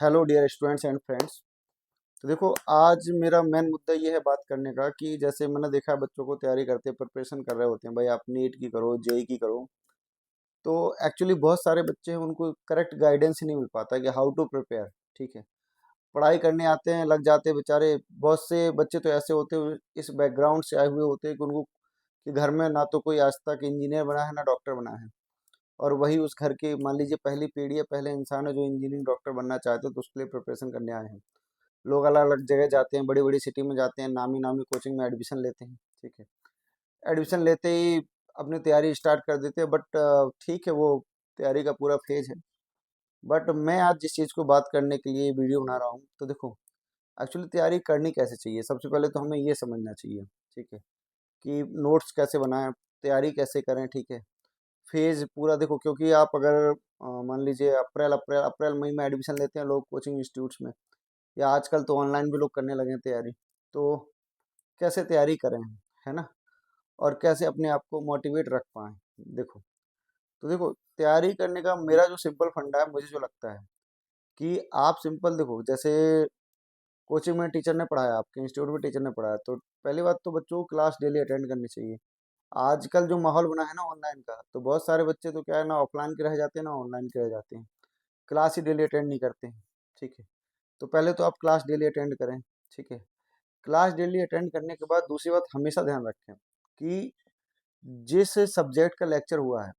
Hello dear students and friends. तो देखो, आज मेरा मेन मुद्दा ये है बात करने का कि जैसे मैंने देखा है बच्चों को तैयारी करते हैं, प्रिपरेशन कर रहे होते हैं, भाई आप नीट की करो, जेई की करो। तो एक्चुअली बहुत सारे बच्चे हैं, उनको करेक्ट गाइडेंस ही नहीं मिल पाता कि हाउ टू प्रिपेयर। ठीक है, पढ़ाई करने आते हैं, लग जाते हैं बेचारे। बहुत से बच्चे तो ऐसे होते हैं, इस बैकग्राउंड से आए हुए होते हैं कि उनको कि घर में ना तो कोई आज तक इंजीनियर बना है ना डॉक्टर बना है, और वही उस घर की मान लीजिए पहली पीढ़ी है, पहले इंसान है जो इंजीनियरिंग डॉक्टर बनना चाहते हैं, तो उसके लिए प्रिपरेशन करने आए हैं। लोग अलग अलग जगह जाते हैं, बड़ी बड़ी सिटी में जाते हैं, नामी नामी कोचिंग में एडमिशन लेते हैं। ठीक है, एडमिशन लेते ही अपनी तैयारी स्टार्ट कर देते हैं। बट ठीक है, वो तैयारी का पूरा फेज है। बट मैं आज जिस चीज़ को बात करने के लिए वीडियो बना रहा हूँ, तो देखो, एक्चुअली तैयारी करनी कैसे चाहिए। सबसे पहले तो हमें ये समझना चाहिए, ठीक है, कि नोट्स कैसे बनाएं, तैयारी कैसे करें। ठीक है, फेज पूरा देखो, क्योंकि आप अगर मान लीजिए अप्रैल अप्रैल अप्रैल मई में एडमिशन लेते हैं लोग कोचिंग इंस्टीट्यूट्स में, या आजकल तो ऑनलाइन भी लोग करने लगे हैं तैयारी। तो कैसे तैयारी करें, है ना, और कैसे अपने आप को मोटिवेट रख पाएँ। देखो, तो देखो, तैयारी करने का मेरा जो सिंपल फंडा है, मुझे जो लगता है कि आप सिंपल देखो, जैसे कोचिंग में टीचर ने पढ़ाया, आपके इंस्टीट्यूट में टीचर ने पढ़ाया, तो पहली बात तो बच्चों को क्लास डेली अटेंड करनी चाहिए। आजकल जो माहौल बना है ना ऑनलाइन का, तो बहुत सारे बच्चे तो क्या है ना, ऑफलाइन के रह जाते हैं ना ऑनलाइन के रह जाते हैं, क्लास ही डेली अटेंड नहीं करते हैं। ठीक है, तो पहले तो आप क्लास डेली अटेंड करें। ठीक है, क्लास डेली अटेंड करने के बाद दूसरी बात हमेशा ध्यान रखें कि जिस सब्जेक्ट का लेक्चर हुआ है,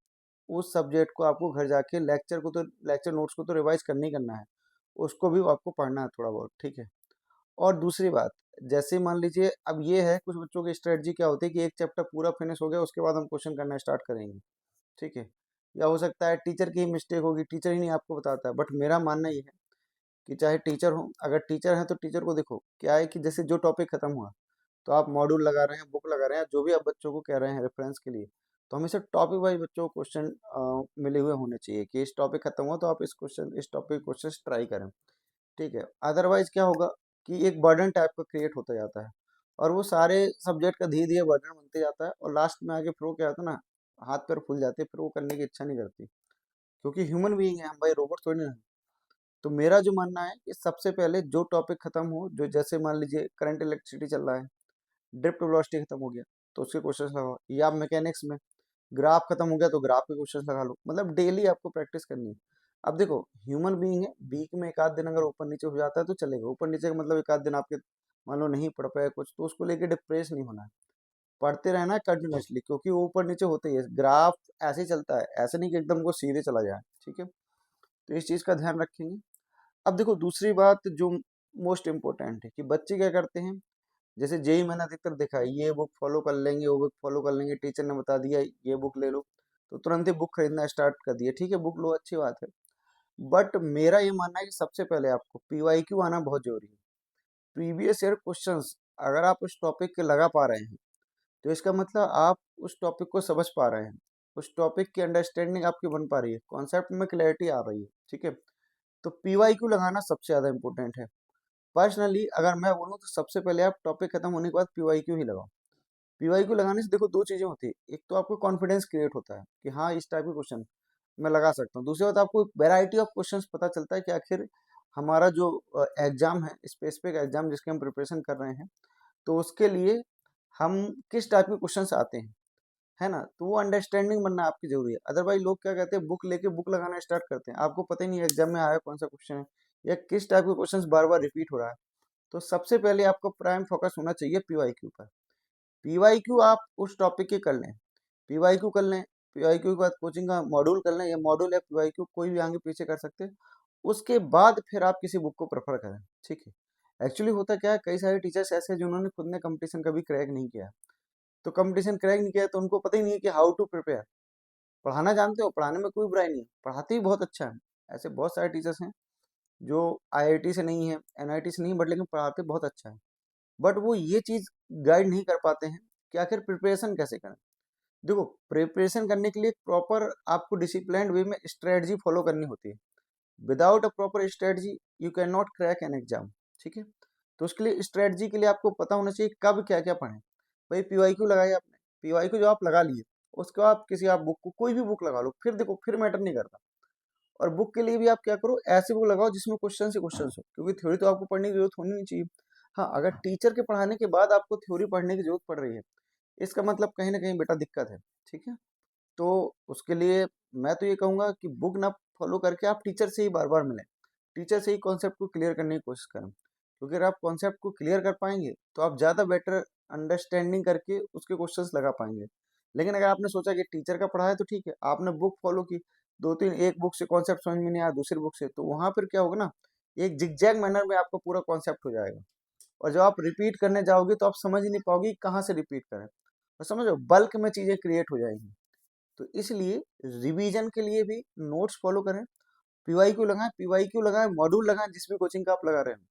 उस सब्जेक्ट को आपको घर जाके लेक्चर नोट्स को तो रिवाइज करना ही करना है, उसको भी आपको पढ़ना है थोड़ा बहुत। ठीक है, और दूसरी बात, जैसे मान लीजिए अब ये है, कुछ बच्चों की स्ट्रेटजी क्या होती है कि एक चैप्टर पूरा फिनिश हो गया, उसके बाद हम क्वेश्चन करना स्टार्ट करेंगे। ठीक है, या हो सकता है टीचर की मिस्टेक होगी, टीचर ही नहीं आपको बताता है। बट मेरा मानना ये है कि चाहे टीचर हो, अगर टीचर है तो टीचर को देखो क्या है कि जैसे जो टॉपिक खत्म हुआ, तो आप मॉड्यूल लगा रहे हैं, बुक लगा रहे हैं, जो भी आप बच्चों को कह रहे हैं रेफरेंस के लिए, तो हमेशा टॉपिक वाइज बच्चों को क्वेश्चन मिले हुए होने चाहिए कि इस टॉपिक खत्म हुआ तो आप इस टॉपिक क्वेश्चन ट्राई करें। ठीक है, अदरवाइज क्या होगा कि एक बर्डन टाइप का क्रिएट होता जाता है, और वो सारे सब्जेक्ट का धीरे धीरे बर्डन बनते जाता है, और लास्ट में आगे फिर वो क्या होता है ना, हाथ पैर फूल जाते हैं, फिर वो करने की इच्छा नहीं करती, क्योंकि ह्यूमन बीइंग है हम, भाई रोबोट थोड़ी ना है। तो मेरा जो मानना है कि सबसे पहले जो टॉपिक खत्म हो, जो जैसे मान लीजिए करंट इलेक्ट्रिसिटी चल रहा है, ड्रिफ्ट वेलोसिटी खत्म हो गया, तो उसके क्वेश्चंस लगाओ। या मैकेनिक्स में ग्राफ खत्म हो गया, तो ग्राफ के क्वेश्चंस लगा लो। मतलब डेली आपको प्रैक्टिस करनी है। अब देखो, ह्यूमन बीइंग है, वीक में एक आध दिन अगर ऊपर नीचे हो जाता है तो चलेगा। ऊपर नीचे का मतलब एक आध दिन आपके मान लो नहीं पढ़ पाए कुछ, तो उसको लेके डिप्रेस नहीं होना है, पढ़ते रहना है कंटिन्यूसली, क्योंकि वो ऊपर नीचे होते ही है, ग्राफ ऐसे ही चलता है, ऐसे नहीं कि एकदम को सीधे चला जाए। ठीक है, तो इस चीज़ का ध्यान रखेंगे। अब देखो, दूसरी बात जो मोस्ट इम्पोर्टेंट है कि बच्चे क्या करते हैं, जैसे जेई मैंने अधिकतर देखा है, ये बुक फॉलो कर लेंगे, वो बुक फॉलो कर लेंगे, टीचर ने बता दिया ये बुक ले लो, तो तुरंत ही बुक खरीदना स्टार्ट कर दिया। ठीक है, बुक लो, अच्छी बात है। बट मेरा ये मानना है कि सबसे पहले आपको पीवाईक्यू आना बहुत जरूरी है। प्रीवियस ईयर क्वेश्चंस अगर आप उस टॉपिक के लगा पा रहे हैं, तो इसका मतलब आप उस टॉपिक को समझ पा रहे हैं, उस टॉपिक की अंडरस्टैंडिंग आपकी बन पा रही है, कॉन्सेप्ट में क्लैरिटी आ रही है। ठीक है, तो पीवाईक्यू लगाना सबसे ज़्यादा इंपॉर्टेंट है। पर्सनली अगर मैं बोलूँ तो सबसे पहले आप टॉपिक खत्म होने के बाद पीवाईक्यू ही लगाओ। पीवाईक्यू लगाने से देखो दो चीज़ें होती है, एक तो आपको कॉन्फिडेंस क्रिएट होता है कि हाँ इस टाइप के क्वेश्चन मैं लगा सकता हूँ। दूसरी बात, आपको वैरायटी ऑफ क्वेश्चंस पता चलता है कि आखिर हमारा जो एग्जाम है, स्पेसिफिक एग्जाम जिसके हम प्रिपरेशन कर रहे हैं, तो उसके लिए हम किस टाइप के क्वेश्चंस आते हैं, है ना। तो वो अंडरस्टैंडिंग बनना आपकी जरूरी है। अदरवाइज लोग क्या कहते हैं, बुक लेके बुक लगाना स्टार्ट करते हैं, आपको पता ही नहीं एग्जाम में आया कौन सा क्वेश्चन है, या किस टाइप के क्वेश्चंस बार बार रिपीट हो रहा है। तो सबसे पहले आपको प्राइम फोकस होना चाहिए पीवाईक्यू पर। पीवाईक्यू आप उस टॉपिक के कर लें, पीवाईक्यू कर लें, पीवाईक्यू के बाद कोचिंग का मॉड्यूल कर लें, या मॉड्यूल या पीवाईक्यू कोई भी आगे पीछे कर सकते हैं। उसके बाद फिर आप किसी बुक को प्रेफर करें। ठीक है, एक्चुअली होता क्या है, कई सारे टीचर्स ऐसे हैं जिन्होंने खुद ने कंपटीशन कभी क्रैक नहीं किया। तो कंपटीशन क्रैक नहीं किया तो उनको पता ही नहीं है कि हाउ टू प्रिपेयर। पढ़ाना जानते हो, पढ़ाने में कोई बुराई नहीं है, पढ़ाते ही बहुत अच्छा है। ऐसे बहुत सारे टीचर्स हैं जो आईआईटी से नहीं है, एनआईटी से नहीं, बट लेकिन पढ़ाते बहुत अच्छा है। बट वो ये चीज़ गाइड नहीं कर पाते हैं कि आखिर प्रिपरेशन कैसे करें। देखो, प्रिपरेशन करने के लिए प्रॉपर आपको डिसिप्लिन्ड वे में स्ट्रेटजी फॉलो करनी होती है। Without a proper strategy you can not crack an exam. ठीक है, तो उसके लिए स्ट्रेटजी के लिए आपको पता होना चाहिए कब क्या क्या पढ़ें। भाई पीवाईक्यू लगाई आपने, पीवाईक्यू जो आप लगा लिए, उसके बाद किसी आप बुक को कोई भी बुक लगा लो, फिर देखो फिर मैटर नहीं करता, और बुक के लिए भी आप क्या करो, ऐसी बुक लगाओ जिसमें क्वेश्चन से क्वेश्चन हो, क्योंकि थ्योरी तो आपको पढ़ने की जरूरत होनी नहीं चाहिए। हाँ, अगर टीचर के पढ़ाने के बाद आपको थ्योरी पढ़ने की जरूरत पड़ रही है, इसका मतलब कहीं ना कहीं बेटा दिक्कत है। ठीक है, तो उसके लिए मैं तो ये कहूँगा कि बुक ना फॉलो करके आप टीचर से ही बार बार मिलें, टीचर से ही कॉन्सेप्ट को क्लियर करने की कोशिश करें, क्योंकि अगर आप कॉन्सेप्ट को क्लियर कर पाएंगे तो आप ज़्यादा बेटर अंडरस्टैंडिंग करके उसके क्वेश्चंस लगा पाएंगे। लेकिन अगर आपने सोचा कि टीचर का पढ़ा है तो ठीक है, आपने बुक फॉलो की, दो तीन एक बुक से कॉन्सेप्ट समझ में नहीं आया दूसरी बुक से, तो वहाँ फिर क्या होगा ना, एक जिगजैग मैनर में आपका पूरा कॉन्सेप्ट हो जाएगा। और जब आप रिपीट करने जाओगे तो आप समझ ही नहीं पाओगे कि कहाँ से रिपीट करें, और समझो बल्क में चीज़ें क्रिएट हो जाएंगी। तो इसलिए रिवीजन के लिए भी नोट्स फॉलो करें, पीवाईक्यू लगाएं, पीवाईक्यू लगाएं, मॉड्यूल लगाएं जिस भी कोचिंग का आप लगा रहे हैं,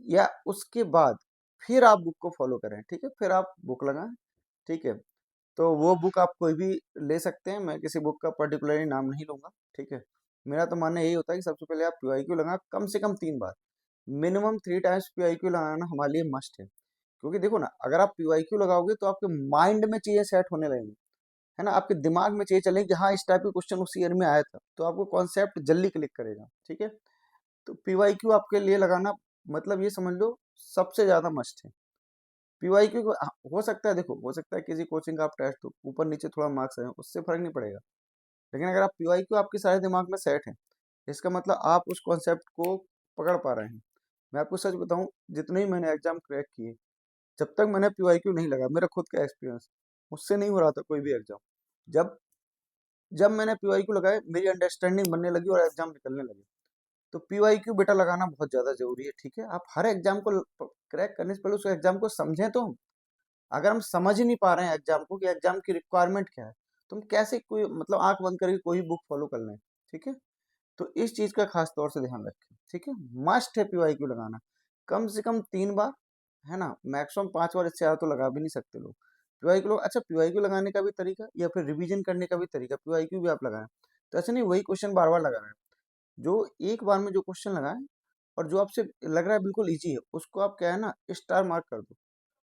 या उसके बाद फिर आप बुक को फॉलो करें। ठीक है, फिर आप बुक लगाएं। ठीक है, तो वो बुक आप कोई भी ले सकते हैं, मैं किसी बुक का पर्टिकुलरली नाम नहीं लूंगा। ठीक है, मेरा तो मानना यही होता है कि सबसे पहले आप पीवाईक्यू लगाएं, कम से कम 3 बार, मिनिमम 3 टाइम्स पीवाईक्यू लगाना हमारे लिए मस्ट है। क्योंकि देखो ना, अगर आप पीवाईक्यू लगाओगे तो आपके माइंड में चीजें सेट होने लगेंगी, है ना, आपके दिमाग में चीजें चलेंगी कि हाँ इस टाइप के क्वेश्चन उस ईयर में आया था, तो आपको कॉन्सेप्ट जल्दी क्लिक करेगा। ठीक है, तो पीवाईक्यू आपके लिए लगाना मतलब ये समझ लो सबसे ज्यादा मस्ट है। पीवाईक्यू को हो सकता है, देखो हो सकता है किसी कोचिंग का आप टेस्ट हो ऊपर नीचे थोड़ा मार्क्स आए, उससे फर्क नहीं पड़ेगा। लेकिन अगर आप पीवाईक्यू आपके सारे दिमाग में सेट है, इसका मतलब आप उस कॉन्सेप्ट को पकड़ पा रहे हैं। मैं आपको सच बताऊं, जितने ही मैंने एग्जाम क्रैक किए, जब तक मैंने पीवाईक्यू नहीं लगा, मेरा खुद का एक्सपीरियंस, मुझसे नहीं हो रहा था कोई भी एग्जाम। जब जब मैंने पीवाईक्यू लगाए, मेरी अंडरस्टैंडिंग बनने लगी और एग्जाम निकलने लगे। तो पीवाईक्यू बेटा लगाना बहुत ज्यादा जरूरी है। ठीक है, आप हर एग्जाम को क्रैक करने से पहले उस एग्जाम को समझें। तो अगर हम समझ ही नहीं पा रहे हैं एग्जाम को कि एग्जाम की रिक्वायरमेंट क्या है, तो हम कैसे कोई मतलब आंख बंद करके कोई बुक फॉलो कर लें। ठीक है, तो इस चीज का खास तौर से ध्यान रखें। ठीक है, मस्ट है पीवाईक्यू लगाना, कम से कम 3 बार, है ना, मैक्सिमम 5 बार, इससे ज्यादा तो लगा भी नहीं सकते लोग पीवाईक्यू लोग। अच्छा, पीवाईक्यू लगाने का भी तरीका या फिर रिवीजन करने का भी तरीका, पीवाईक्यू भी आप लगाएं तो ऐसे नहीं वही क्वेश्चन बार बार लगा रहे हैं, जो एक बार में जो क्वेश्चन लगाएं और जो आपसे लग रहा है बिल्कुल इजी है, उसको आप क्या है ना स्टार मार्क कर दो।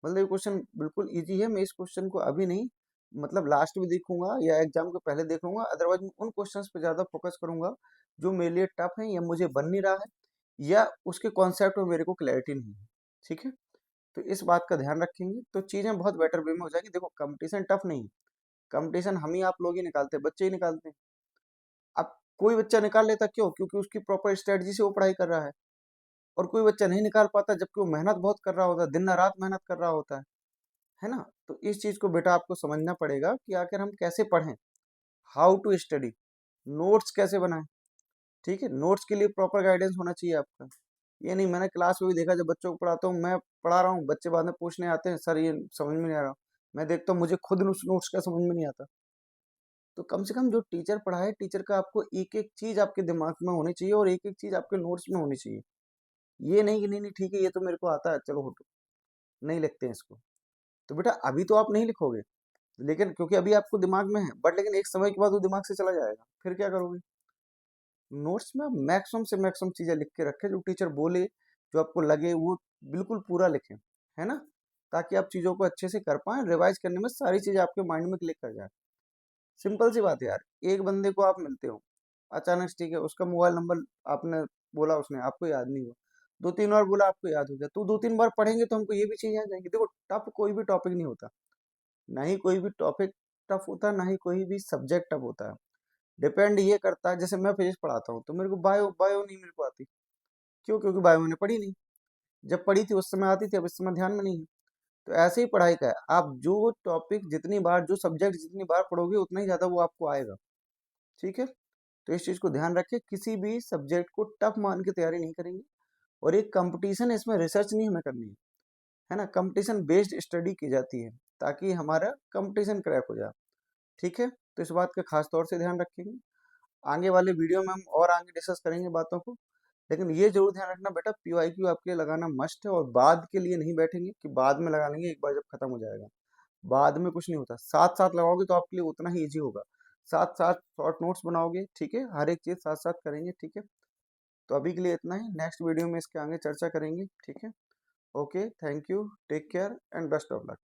मतलब ये क्वेश्चन बिल्कुल इजी है, मैं इस क्वेश्चन को अभी नहीं, मतलब लास्ट में देखूंगा या एग्जाम के पहले देख लूंगा, अदरवाइज मैं उन क्वेश्चंस पे ज्यादा फोकस करूंगा जो मेरे लिए टफ है या मुझे बन नहीं रहा है, या उसके कॉन्सेप्ट में मेरे को क्लैरिटी नहीं है। ठीक है, तो इस बात का ध्यान रखेंगे तो चीजें बहुत बेटर वे में हो जाएगी। देखो कंपटीशन टफ नहीं, कंपटीशन हम ही आप लोग ही निकालते हैं, बच्चे ही निकालते हैं। अब कोई बच्चा निकाल लेता क्यों, क्योंकि उसकी प्रॉपर स्ट्रेटजी से वो पढ़ाई कर रहा है, और कोई बच्चा नहीं निकाल पाता जबकि वो मेहनत बहुत कर रहा होता है, दिन रात मेहनत कर रहा होता है ना। तो इस चीज को बेटा आपको समझना पड़ेगा कि आखिर हम कैसे पढ़ें, हाउ टू स्टडी, नोट्स कैसे बनाएं। ठीक है, नोट्स के लिए प्रॉपर गाइडेंस होना चाहिए आपका। ये नहीं, मैंने क्लास में भी देखा, जब बच्चों को पढ़ाता हूँ, मैं पढ़ा रहा हूँ, बच्चे बाद में पूछने आते हैं सर ये समझ में नहीं आ रहा, मैं देखता हूँ मुझे खुद उस नोट्स का समझ में नहीं आता। तो कम से कम जो टीचर पढ़ाए, टीचर का आपको एक एक चीज आपके दिमाग में होनी चाहिए और एक एक चीज आपके नोट्स में होनी चाहिए। ये नहीं कि नहीं नहीं ठीक है ये तो मेरे को आता है चलो हटो, नहीं लिखते हैं इसको। तो बेटा अभी तो आप नहीं लिखोगे, लेकिन क्योंकि अभी आपको दिमाग में है, बट लेकिन एक समय के बाद वो दिमाग से चला जाएगा, फिर क्या करोगे। नोट्स में आप मैक्सिमम से मैक्सिमम चीजें लिख के रखें, जो टीचर बोले, जो आपको लगे वो बिल्कुल पूरा लिखें, है ना, ताकि आप चीजों को अच्छे से कर पाए, रिवाइज करने में सारी चीजें आपके माइंड में क्लिक कर जाए। सिंपल सी बात है यार, एक बंदे को आप मिलते हो अचानक से, ठीक है, उसका मोबाइल नंबर आपने बोला, उसने आपको याद नहीं हुआ, 2-3 बार बोला आपको याद हो गया, तो 2-3 बार पढ़ेंगे तो हमको ये भी चीज याद जाएंगी। देखो टफ कोई भी टॉपिक नहीं होता, ना ही कोई भी टॉपिक टफ होता है, ना ही कोई भी सब्जेक्ट टफ होता है। डिपेंड ये करता है, जैसे मैं फिजिक्स पढ़ाता हूँ तो मेरे को बायो बायो नहीं मेरे को आती, क्यों, क्योंकि बायो मैंने पढ़ी नहीं, जब पढ़ी थी उस समय आती थी, अब इस समय ध्यान में नहीं है। तो ऐसे ही पढ़ाई का है, आप जो टॉपिक जितनी बार, जो सब्जेक्ट जितनी बार पढ़ोगे उतना ही ज्यादा वो आपको आएगा। ठीक है, तो इस चीज को ध्यान रखें, किसी भी सब्जेक्ट को टफ मान के तैयारी नहीं करेंगे, और एक कंपटीशन है, इसमें रिसर्च नहीं हमें करनी है ना, कंपटीशन बेस्ड स्टडी की जाती है ताकि हमारा कंपटीशन क्रैक हो जाए। ठीक है, तो इस बात का खास तौर से ध्यान रखेंगे। आगे वाले वीडियो में हम और आगे डिस्कस करेंगे बातों को, लेकिन ये जरूर ध्यान रखना बेटा, पीवाईक्यू आपके लिए लगाना मस्ट है, और बाद के लिए नहीं बैठेंगे कि बाद में लगा लेंगे, एक बार जब खत्म हो जाएगा, बाद में कुछ नहीं होता, साथ साथ लगाओगे तो आपके लिए उतना ही इजी होगा। साथ साथ शॉर्ट नोट्स बनाओगे, ठीक है, हर एक चीज साथ साथ करेंगे। ठीक है, तो अभी के लिए इतना ही, नेक्स्ट वीडियो में इसके आगे चर्चा करेंगे। ठीक है, okay, thank you, take care and best of luck.